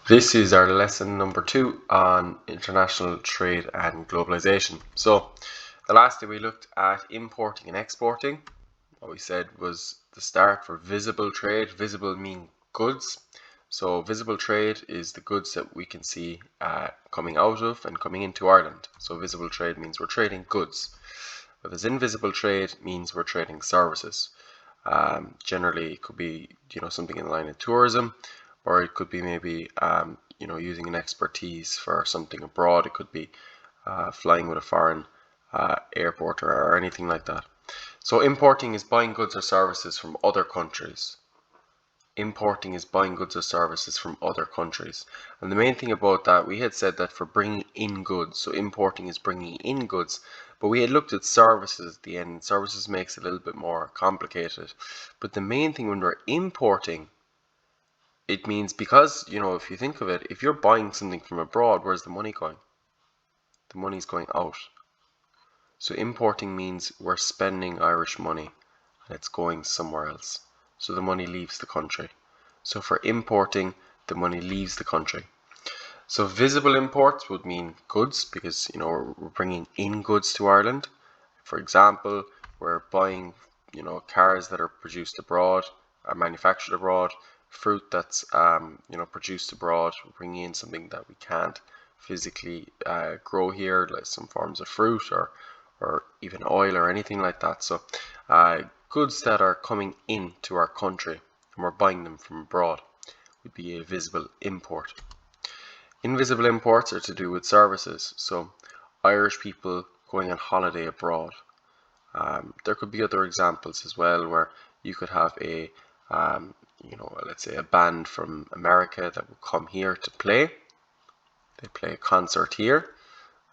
This is our lesson number 2 on international trade and globalization. So, the last day we looked at importing and exporting. What we said was the start for visible trade. Visible mean goods. So, visible trade is the goods that we can see coming out of and coming into Ireland. So, visible trade means we're trading goods. Whereas invisible trade means we're trading services. Generally, it could be something in the line of tourism, or it could be maybe using an expertise for something abroad. It could be flying with a foreign airport or anything like that. So importing is buying goods or services from other countries. Importing is buying goods or services from other countries. And the main thing about that, we had said that for bringing in goods, so importing is bringing in goods, but we had looked at services at the end. Services makes it a little bit more complicated. But the main thing when we're importing, it means because, if you think of it, if you're buying something from abroad, where's the money going? The money's going out. So importing means we're spending Irish money and it's going somewhere else. So the money leaves the country. So for importing, the money leaves the country. So visible imports would mean goods because, we're bringing in goods to Ireland. For example, we're buying, cars that are produced abroad, are manufactured abroad, fruit that's, produced abroad. We're bringing in something that we can't physically grow here, like some forms of fruit or even oil or anything like that. So goods that are coming into our country and we're buying them from abroad would be a visible import. Invisible imports are to do with services. So Irish people going on holiday abroad. There could be other examples as well where you could have a, let's say a band from America that will come here to play. They play a concert here,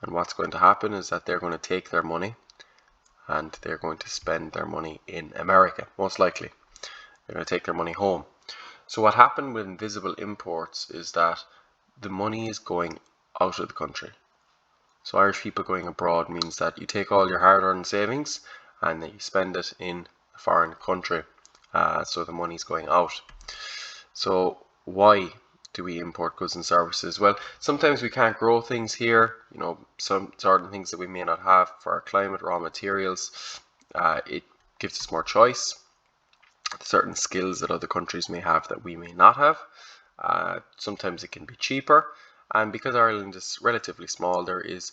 and what's going to happen is that they're going to take their money and they're going to spend their money in America, most likely. They're going to take their money home. So what happened with invisible imports is that the money is going out of the country. So Irish people going abroad means that you take all your hard-earned savings and then you spend it in a foreign country. So the money's going out. So why do we import goods and services? Well, sometimes we can't grow things here. Some certain things that we may not have for our climate, raw materials. It gives us more choice. Certain skills that other countries may have that we may not have. Sometimes it can be cheaper. And because Ireland is relatively small, there is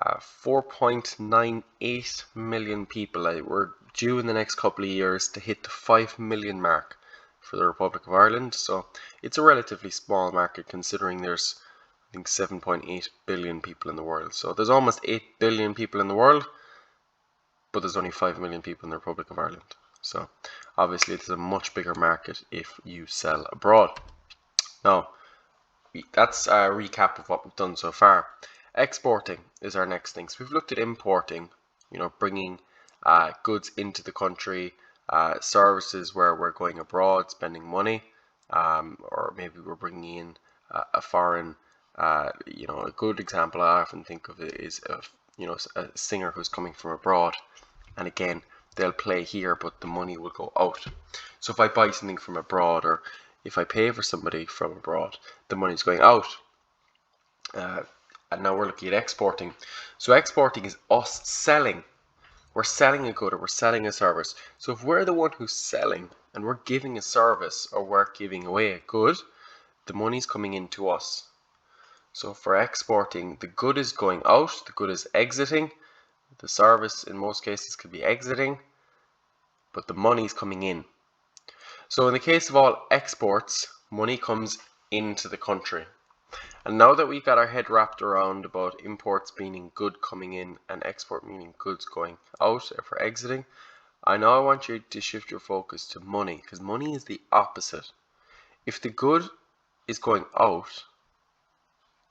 4.98 million people. We're due in the next couple of years to hit the 5 million mark for the Republic of Ireland. So it's a relatively small market considering there's, I think, 7.8 billion people in the world. So there's almost 8 billion people in the world, but there's only 5 million people in the Republic of Ireland. So obviously it's a much bigger market if you sell abroad. Now, that's a recap of what we've done so far. Exporting is our next thing. So we've looked at importing, bringing goods into the country, services where we're going abroad, spending money, or maybe we're bringing in a foreign, a good example I often think of it is a singer who's coming from abroad, and again, they'll play here, but the money will go out. So if I buy something from abroad, or if I pay for somebody from abroad, the money's going out. And now we're looking at exporting. So exporting is us selling. We're selling a good or we're selling a service. So if we're the one who's selling and we're giving a service or we're giving away a good, the money's coming into us. So for exporting, the good is going out, the good is exiting. The service in most cases could be exiting, but the money's coming in. So in the case of all exports, money comes into the country. And now that we got our head wrapped around about imports meaning good coming in and export meaning goods going out for exiting, I want you to shift your focus to money, because money is the opposite. If the good is going out,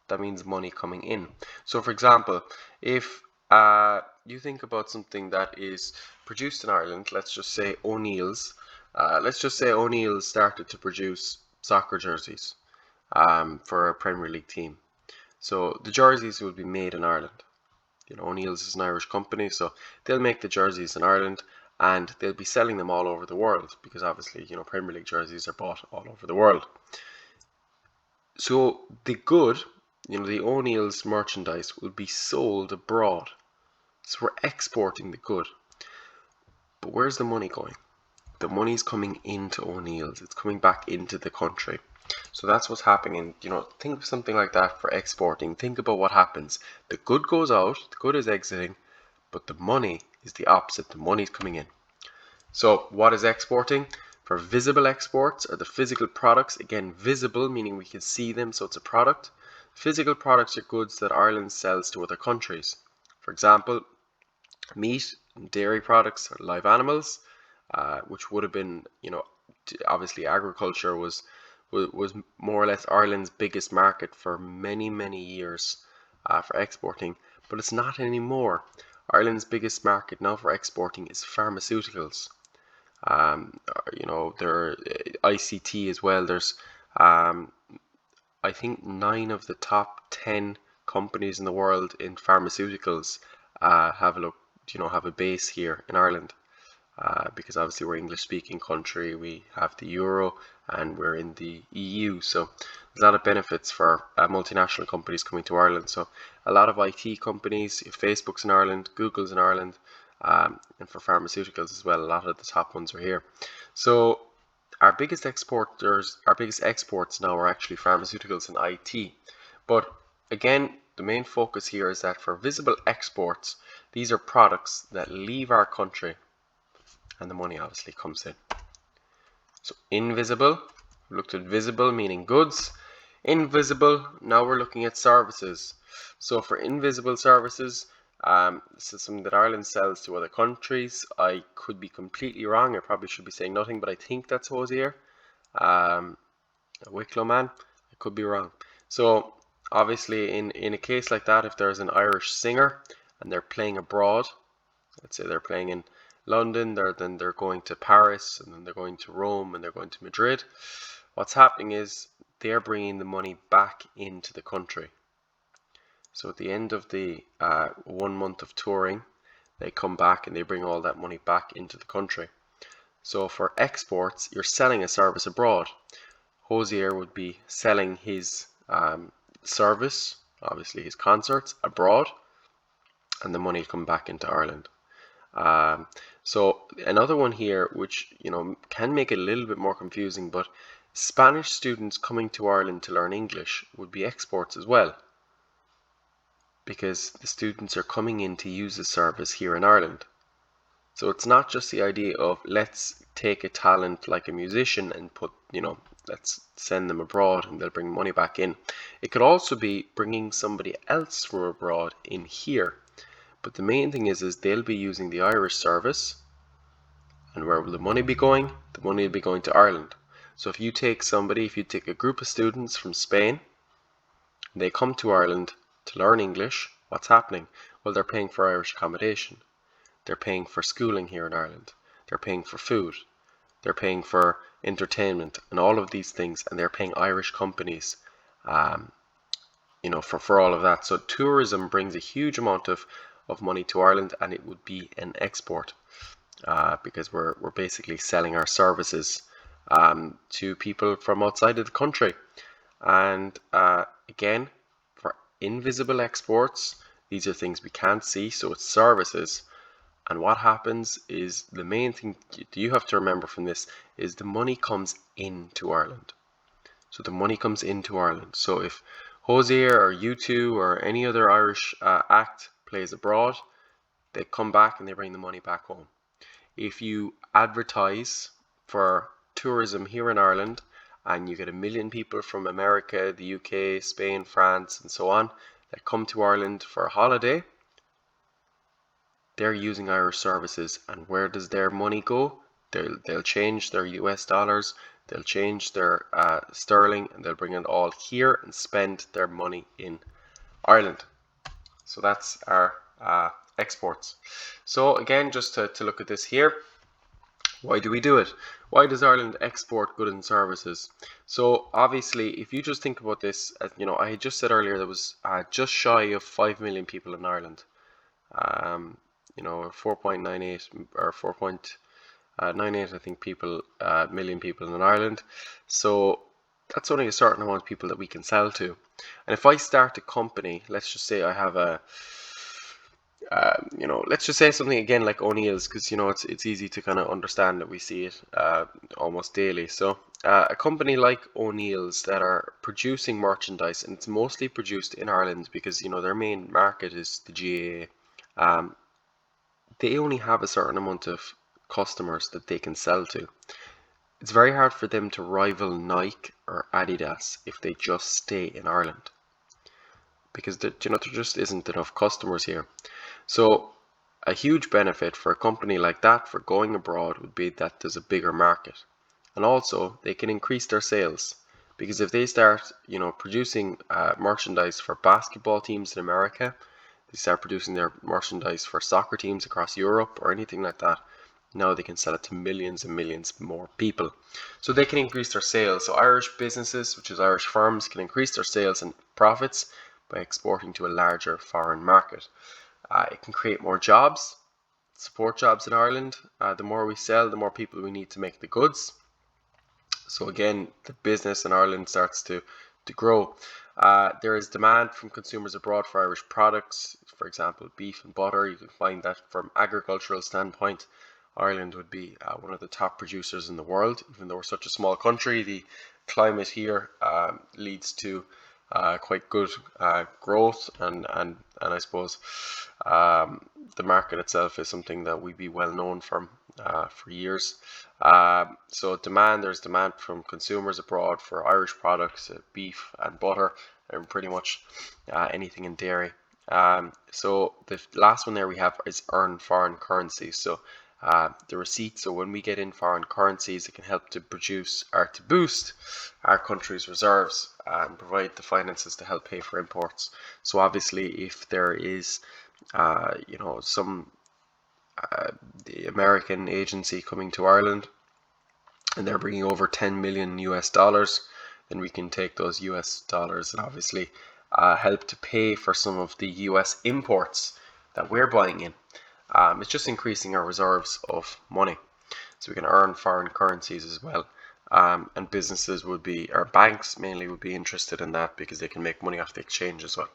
that means money coming in. So for example, if you think about something that is produced in Ireland, let's just say O'Neill's. Let's just say O'Neill's started to produce soccer jerseys for a Premier League team. So the jerseys will be made in Ireland. O'Neill's is an Irish company, so they'll make the jerseys in Ireland and they'll be selling them all over the world because obviously, Premier League jerseys are bought all over the world. So the good, the O'Neill's merchandise will be sold abroad. So we're exporting the good. But where's the money going? The money's coming into O'Neill's. It's coming back into the country. So that's what's happening. Think of something like that for exporting. Think about what happens. The good goes out, the good is exiting, but the money is the opposite. The money's coming in. So what is exporting? For visible exports are the physical products. Again, visible meaning we can see them, so it's a product. Physical products are goods that Ireland sells to other countries. For example, meat and dairy products are live animals, which would have been, obviously agriculture was more or less Ireland's biggest market for many, many years for exporting, but it's not anymore. Ireland's biggest market now for exporting is pharmaceuticals. There ICT as well. There's I think 9 of the top 10 companies in the world in pharmaceuticals have a base here in Ireland. Because obviously we're English speaking country, we have the euro, and we're in the EU, so there's a lot of benefits for multinational companies coming to Ireland. So a lot of IT companies, Facebook's in Ireland, Google's in Ireland, and for pharmaceuticals as well, a lot of the top ones are here. So our biggest exports now are actually pharmaceuticals and IT. But again, the main focus here is that for visible exports, these are products that leave our country and the money obviously comes in. So invisible, we looked at visible meaning goods. Invisible, now we're looking at services. So for invisible services, this is something that Ireland sells to other countries. I could be completely wrong. I probably should be saying nothing, but I think that's Hosier, a Wicklow man. I could be wrong. So obviously in a case like that, if there's an Irish singer and they're playing abroad, let's say they're playing in London, then they're going to Paris, and then they're going to Rome, and they're going to Madrid. What's happening is they're bringing the money back into the country. So at the end of the 1 month of touring, they come back and they bring all that money back into the country. So for exports, you're selling a service abroad. Hosier would be selling his service, obviously his concerts, abroad, and the money will come back into Ireland. So another one here, which can make it a little bit more confusing, but Spanish students coming to Ireland to learn English would be exports as well, because the students are coming in to use the service here in Ireland. So it's not just the idea of let's take a talent like a musician and let's send them abroad and they'll bring money back in. It could also be bringing somebody else from abroad in here. But the main thing is they'll be using the Irish service, and where will the money be going? The money will be going to Ireland. So if you take a group of students from Spain, and they come to Ireland to learn English, what's happening? Well, they're paying for Irish accommodation. They're paying for schooling here in Ireland. They're paying for food. They're paying for entertainment and all of these things, and they're paying Irish companies, for all of that. So tourism brings a huge amount of money to Ireland, and it would be an export because we're basically selling our services to people from outside of the country. And again, for invisible exports, these are things we can't see, so it's services. And what happens is the main thing you have to remember from this is the money comes into Ireland. So the money comes into Ireland. So if Hosier or U2 or any other Irish act plays abroad, they come back and they bring the money back home. If you advertise for tourism here in Ireland and you get 1 million people from America, the UK, Spain, France, and so on that come to Ireland for a holiday, they're using Irish services, and where does their money go? They'll change their US dollars, they'll change their sterling, and they'll bring it all here and spend their money in Ireland. So that's our exports. So again, just to look at this here, why do we do it? Why does Ireland export goods and services? So obviously, if you just think about this, I had just said earlier there was just shy of 5 million people in Ireland. 4.98 or 4.98 I think million people in Ireland. So that's only a certain amount of people that we can sell to. And if I start a company, let's just say I have a let's just say something again like O'Neill's, because it's easy to kind of understand that we see it almost daily. So a company like O'Neill's that are producing merchandise, and it's mostly produced in Ireland because their main market is the GAA. They only have a certain amount of customers that they can sell to. It's very hard for them to rival Nike or Adidas if they just stay in Ireland, because there just isn't enough customers here. So a huge benefit for a company like that for going abroad would be that there's a bigger market, and also they can increase their sales, because if they start producing merchandise for basketball teams in America, they start producing their merchandise for soccer teams across Europe or anything like that, now they can sell it to millions and millions more people. So they can increase their sales. So Irish businesses, which is Irish firms, can increase their sales and profits by exporting to a larger foreign market. It can create more jobs, support jobs in Ireland. The more we sell, the more people we need to make the goods. So again, the business in Ireland starts to grow. There is demand from consumers abroad for Irish products, for example, beef and butter. You can find that from agricultural standpoint. Ireland would be one of the top producers in the world. Even though we're such a small country, the climate here leads to quite good growth, and I suppose the market itself is something that we'd be well known for years. So there's demand from consumers abroad for Irish products, beef and butter, and pretty much anything in dairy. So the last one there we have is earn foreign currencies. So the receipts, so when we get in foreign currencies, it can help to produce or to boost our country's reserves and provide the finances to help pay for imports. So obviously, if there is some the American agency coming to Ireland and they're bringing over 10 million US dollars, then we can take those US dollars and obviously help to pay for some of the US imports that we're buying in. It's just increasing our reserves of money, so we can earn foreign currencies as well. And businesses would be, or banks mainly, would be interested in that because they can make money off the exchange as well.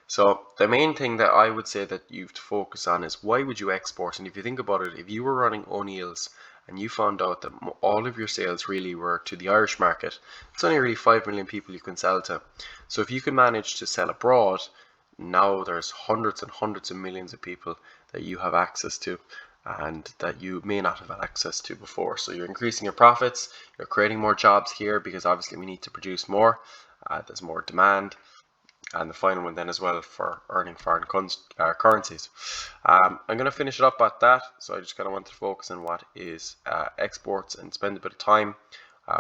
So the main thing that I would say that you have to focus on is, why would you export? And if you think about it, if you were running O'Neill's and you found out that all of your sales really were to the Irish market, it's only really 5 million people you can sell to. So if you can manage to sell abroad, now there's hundreds and hundreds of millions of people that you have access to and that you may not have had access to before. So you're increasing your profits, you're creating more jobs here because obviously we need to produce more, there's more demand. And the final one then as well for earning foreign currencies. I'm going to finish it up at that. So I just kind of want to focus on what is exports and spend a bit of time.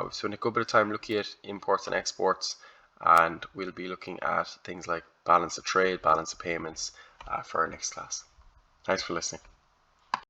We've spent a good bit of time looking at imports and exports, and we'll be looking at things like balance of trade, balance of payments for our next class. Thanks for listening.